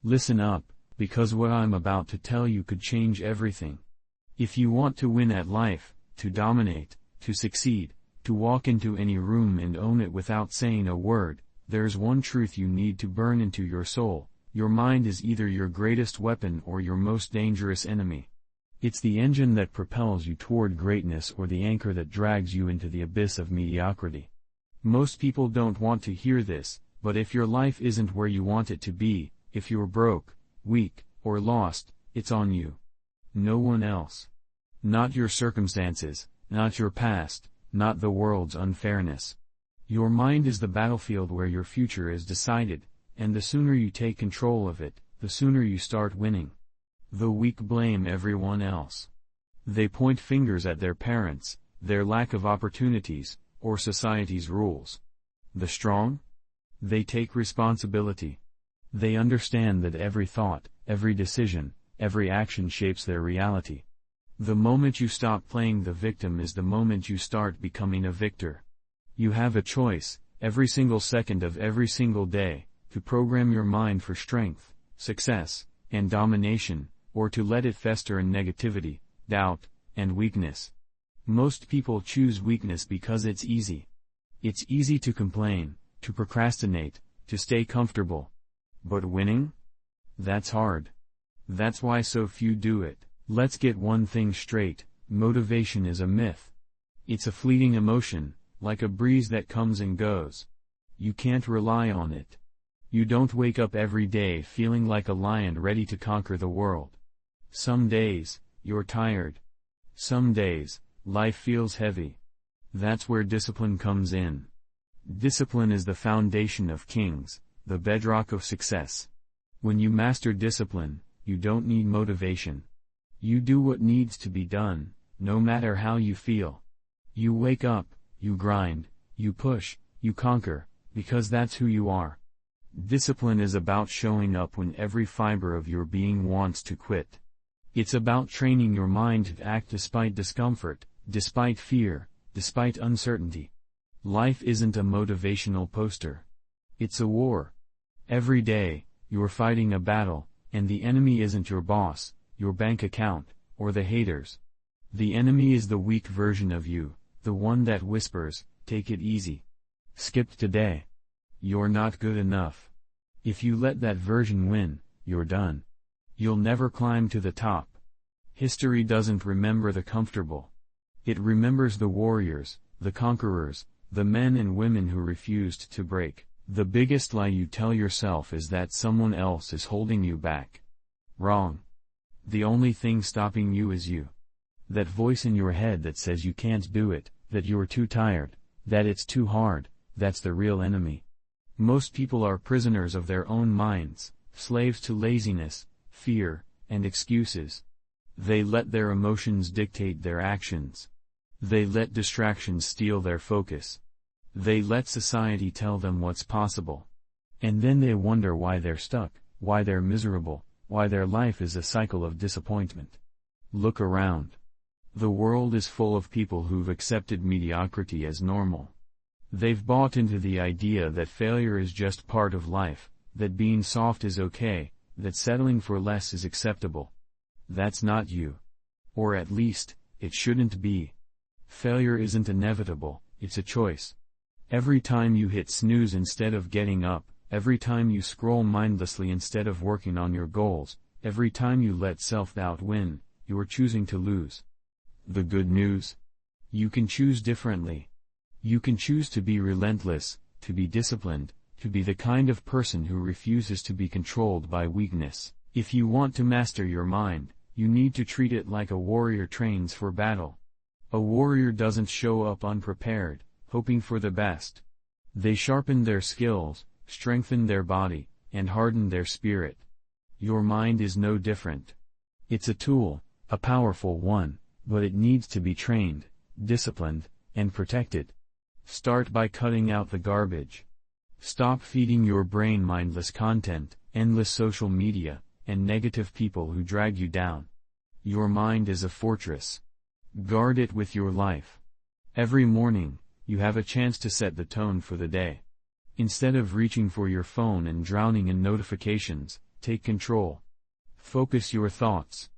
Listen up, because what I'm about to tell you could change everything. If you want to win at life, to dominate, to succeed, to walk into any room and own it without saying a word, there's one truth you need to burn into your soul: your mind is either your greatest weapon or your most dangerous enemy. It's the engine that propels you toward greatness or the anchor that drags you into the abyss of mediocrity. Most people don't want to hear this, but if your life isn't where you want it to be, if you're broke, weak, or lost, it's on you. No one else. Not your circumstances, not your past, not the world's unfairness. Your mind is the battlefield where your future is decided, and the sooner you take control of it, the sooner you start winning. The weak blame everyone else. They point fingers at their parents, their lack of opportunities, or society's rules. The strong? They take responsibility. They understand that every thought, every decision, every action shapes their reality. The moment you stop playing the victim is the moment you start becoming a victor. You have a choice, every single second of every single day, to program your mind for strength, success, and domination, or to let it fester in negativity, doubt, and weakness. Most people choose weakness because it's easy. It's easy to complain, to procrastinate, to stay comfortable. But winning? That's hard. That's why so few do it. Let's get one thing straight: motivation is a myth. It's a fleeting emotion, like a breeze that comes and goes. You can't rely on it. You don't wake up every day feeling like a lion ready to conquer the world. Some days, you're tired. Some days, life feels heavy. That's where discipline comes in. Discipline is the foundation of kings, the bedrock of success. When you master discipline, you don't need motivation. You do what needs to be done, no matter how you feel. You wake up, you grind, you push, you conquer, because that's who you are. Discipline is about showing up when every fiber of your being wants to quit. It's about training your mind to act despite discomfort, despite fear, despite uncertainty. Life isn't a motivational poster. It's a war. Every day, you're fighting a battle, and the enemy isn't your boss, your bank account, or the haters. The enemy is the weak version of you, the one that whispers, "Take it easy. Skip today. You're not good enough." If you let that version win, you're done. You'll never climb to the top. History doesn't remember the comfortable. It remembers the warriors, the conquerors, the men and women who refused to break. The biggest lie you tell yourself is that someone else is holding you back. Wrong. The only thing stopping you is you. That voice in your head that says you can't do it, that you're too tired, that it's too hard, that's the real enemy. Most people are prisoners of their own minds, slaves to laziness, fear, and excuses. They let their emotions dictate their actions. They let distractions steal their focus. They let society tell them what's possible. And then they wonder why they're stuck, why they're miserable, why their life is a cycle of disappointment. Look around. The world is full of people who've accepted mediocrity as normal. They've bought into the idea that failure is just part of life, that being soft is okay, that settling for less is acceptable. That's not you. Or at least, it shouldn't be. Failure isn't inevitable, it's a choice. Every time you hit snooze instead of getting up, every time you scroll mindlessly instead of working on your goals, every time you let self-doubt win, you're choosing to lose. The good news? You can choose differently. You can choose to be relentless, to be disciplined, to be the kind of person who refuses to be controlled by weakness. If you want to master your mind, you need to treat it like a warrior trains for battle. A warrior doesn't show up unprepared, hoping for the best. They sharpen their skills, strengthen their body, and harden their spirit. Your mind is no different. It's a tool, a powerful one, but it needs to be trained, disciplined, and protected. Start by cutting out the garbage. Stop feeding your brain mindless content, endless social media, and negative people who drag you down. Your mind is a fortress. Guard it with your life. Every morning, you have a chance to set the tone for the day. Instead of reaching for your phone and drowning in notifications, Take control. Focus your thoughts.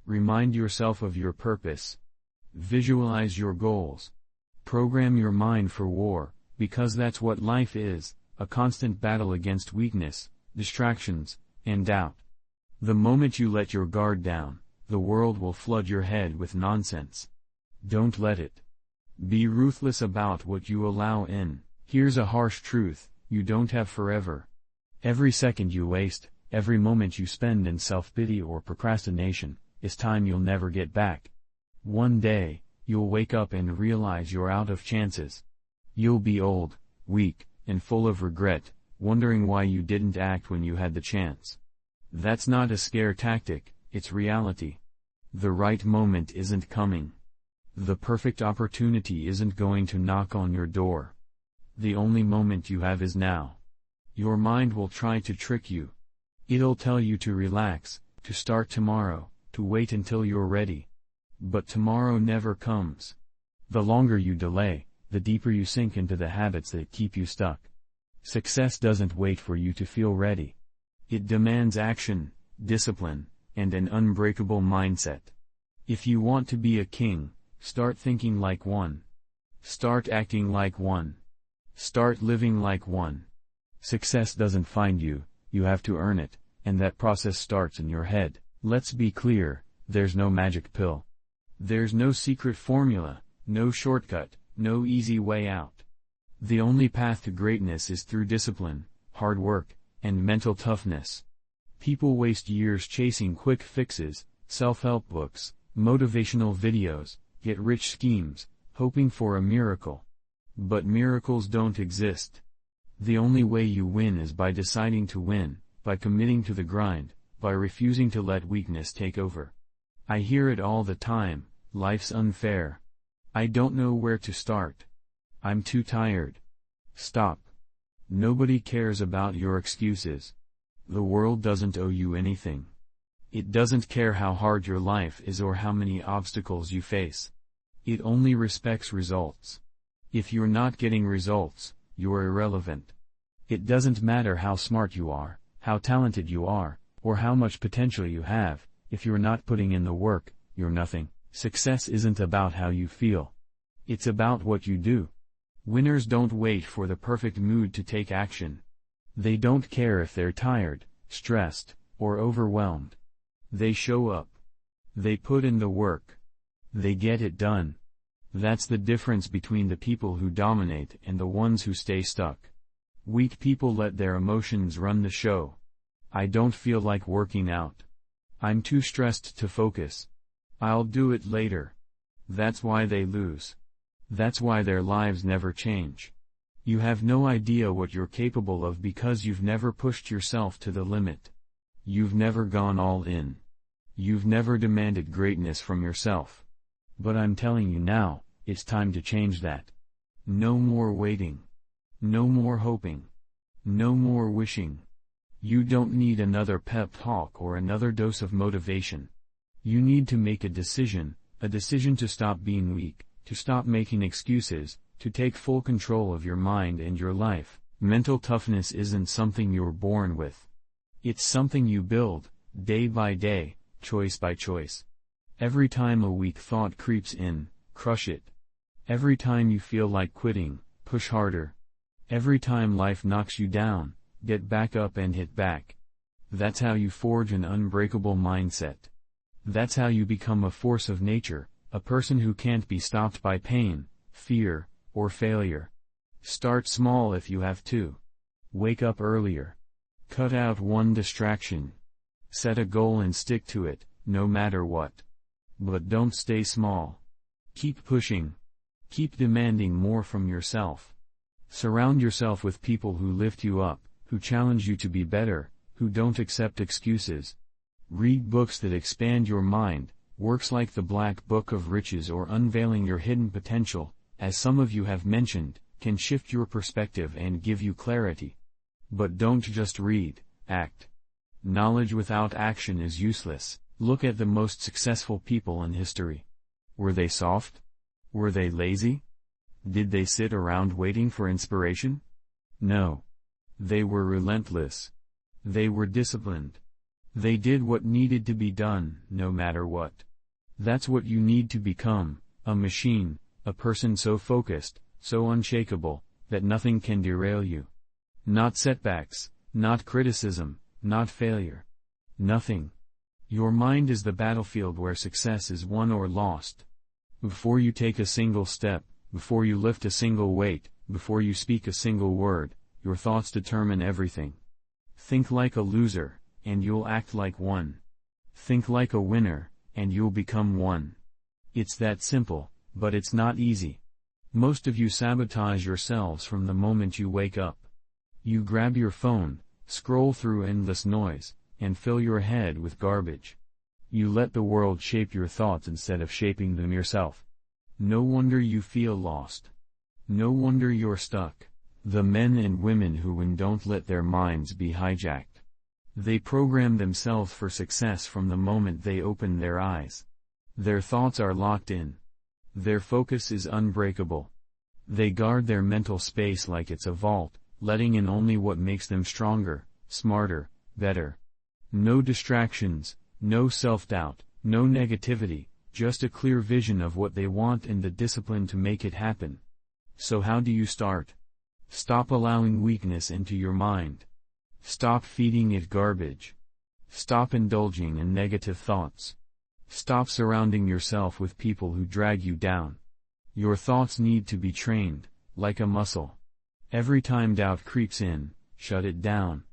Remind yourself of your purpose. Visualize your goals. Program your mind for war, because that's what life is, a constant battle against weakness, distractions, and doubt. The moment you let your guard down, the world will flood your head with nonsense. Don't let it. Be ruthless about what you allow in. Here's a harsh truth: you don't have forever. Every second you waste, every moment you spend in self-pity or procrastination, is time you'll never get back. One day, you'll wake up and realize you're out of chances. You'll be old, weak, and full of regret, wondering why you didn't act when you had the chance. That's not a scare tactic, it's reality. The right moment isn't coming. The perfect opportunity isn't going to knock on your door. The only moment you have is now. Your mind will try to trick you. It'll tell you to relax, to start tomorrow, to wait until you're ready. But tomorrow never comes. The longer you delay, the deeper you sink into the habits that keep you stuck. Success doesn't wait for you to feel ready. It demands action, discipline, and an unbreakable mindset. If you want to be a king, start thinking like one. Start acting like one. Start living like one. Success doesn't find you, you have to earn it, and that process starts in your head. Let's be clear, there's no magic pill. There's no secret formula, no shortcut, no easy way out. The only path to greatness is through discipline, hard work, and mental toughness. People waste years chasing quick fixes, self-help books, motivational videos, get-rich schemes, hoping for a miracle. But miracles don't exist. The only way you win is by deciding to win, by committing to the grind, by refusing to let weakness take over. I hear it all the time: life's unfair. I don't know where to start. I'm too tired. Stop. Nobody cares about your excuses. The world doesn't owe you anything. It doesn't care how hard your life is or how many obstacles you face. It only respects results. If you're not getting results, you're irrelevant. It doesn't matter how smart you are, how talented you are, or how much potential you have. If you're not putting in the work, you're nothing. Success isn't about how you feel. It's about what you do. Winners don't wait for the perfect mood to take action. They don't care if they're tired, stressed, or overwhelmed. They show up. They put in the work. They get it done. That's the difference between the people who dominate and the ones who stay stuck. Weak people let their emotions run the show. I don't feel like working out. I'm too stressed to focus. I'll do it later. That's why they lose. That's why their lives never change. You have no idea what you're capable of because you've never pushed yourself to the limit. You've never gone all in. You've never demanded greatness from yourself. But I'm telling you now, it's time to change that. No more waiting. No more hoping. No more wishing. You don't need another pep talk or another dose of motivation. You need to make a decision to stop being weak, to stop making excuses, to take full control of your mind and your life. Mental toughness isn't something you're born with. It's something you build, day by day, choice by choice. Every time a weak thought creeps in, crush it. Every time you feel like quitting, push harder. Every time life knocks you down, get back up and hit back. That's how you forge an unbreakable mindset. That's how you become a force of nature, a person who can't be stopped by pain, fear, or failure. Start small if you have to. Wake up earlier. Cut out one distraction. Set a goal and stick to it, no matter what. But don't stay small. Keep pushing. Keep demanding more from yourself. Surround yourself with people who lift you up, who challenge you to be better, who don't accept excuses. Read books that expand your mind. Works like The Black Book of Riches or Unveiling Your Hidden Potential, as some of you have mentioned, can shift your perspective and give you clarity. But don't just read, act. Knowledge without action is useless. Look at the most successful people in history. Were they soft? Were they lazy? Did they sit around waiting for inspiration? No. They were relentless. They were disciplined. They did what needed to be done, no matter what. That's what you need to become, a machine, a person so focused, so unshakable, that nothing can derail you. Not setbacks, not criticism, not failure. Nothing. Your mind is the battlefield where success is won or lost. Before you take a single step, before you lift a single weight, before you speak a single word, your thoughts determine everything. Think like a loser, and you'll act like one. Think like a winner, and you'll become one. It's that simple, but it's not easy. Most of you sabotage yourselves from the moment you wake up. You grab your phone, scroll through endless noise, and fill your head with garbage. You let the world shape your thoughts instead of shaping them yourself. No wonder you feel lost. No wonder you're stuck. The men and women who win don't let their minds be hijacked. They program themselves for success from the moment they open their eyes. Their thoughts are locked in. Their focus is unbreakable. They guard their mental space like it's a vault, letting in only what makes them stronger, smarter, better. No distractions, no self-doubt, no negativity, just a clear vision of what they want and the discipline to make it happen. So how do you start? Stop allowing weakness into your mind. Stop feeding it garbage. Stop indulging in negative thoughts. Stop surrounding yourself with people who drag you down. Your thoughts need to be trained, like a muscle. Every time doubt creeps in, shut it down.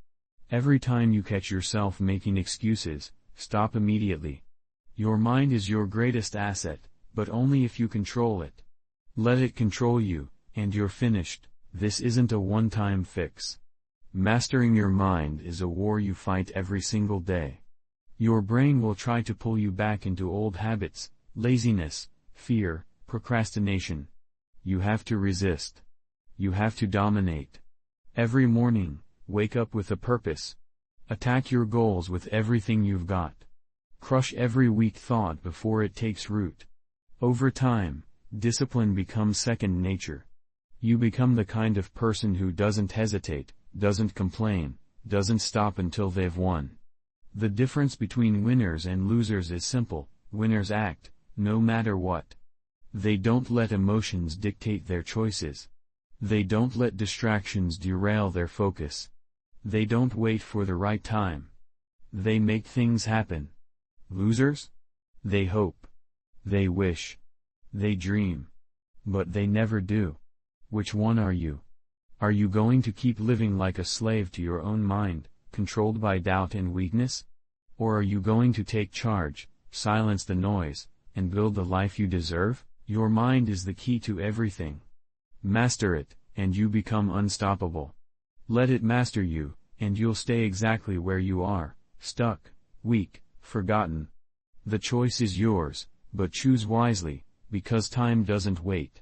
Every time you catch yourself making excuses, stop immediately. Your mind is your greatest asset, but only if you control it. Let it control you, and you're finished. This isn't a one-time fix. Mastering your mind is a war you fight every single day. Your brain will try to pull you back into old habits, laziness, fear, procrastination. You have to resist. You have to dominate. Every morning, wake up with a purpose. Attack your goals with everything you've got. Crush every weak thought before it takes root. Over time, discipline becomes second nature. You become the kind of person who doesn't hesitate, doesn't complain, doesn't stop until they've won. The difference between winners and losers is simple. Winners act, no matter what. They don't let emotions dictate their choices. They don't let distractions derail their focus. They don't wait for the right time. They make things happen. Losers? They hope. They wish. They dream. But they never do. Which one are you? Are you going to keep living like a slave to your own mind, controlled by doubt and weakness? Or are you going to take charge, silence the noise, and build the life you deserve? Your mind is the key to everything. Master it, and you become unstoppable. Let it master you, and you'll stay exactly where you are, stuck, weak, forgotten. The choice is yours, but choose wisely, because time doesn't wait.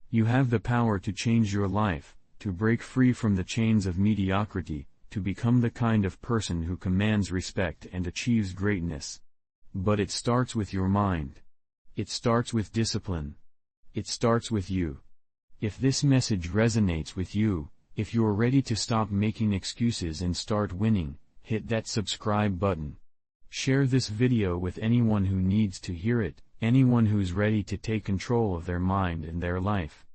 You have the power to change your life, to break free from the chains of mediocrity, to become the kind of person who commands respect and achieves greatness. But it starts with your mind. It starts with discipline. It starts with you. If this message resonates with you, if you're ready to stop making excuses and start winning, hit that subscribe button. Share this video with anyone who needs to hear it, anyone who's ready to take control of their mind and their life.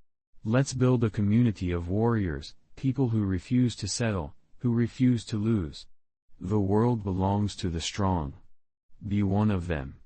Let's build a community of warriors, people who refuse to settle, who refuse to lose. The world belongs to the strong. Be one of them.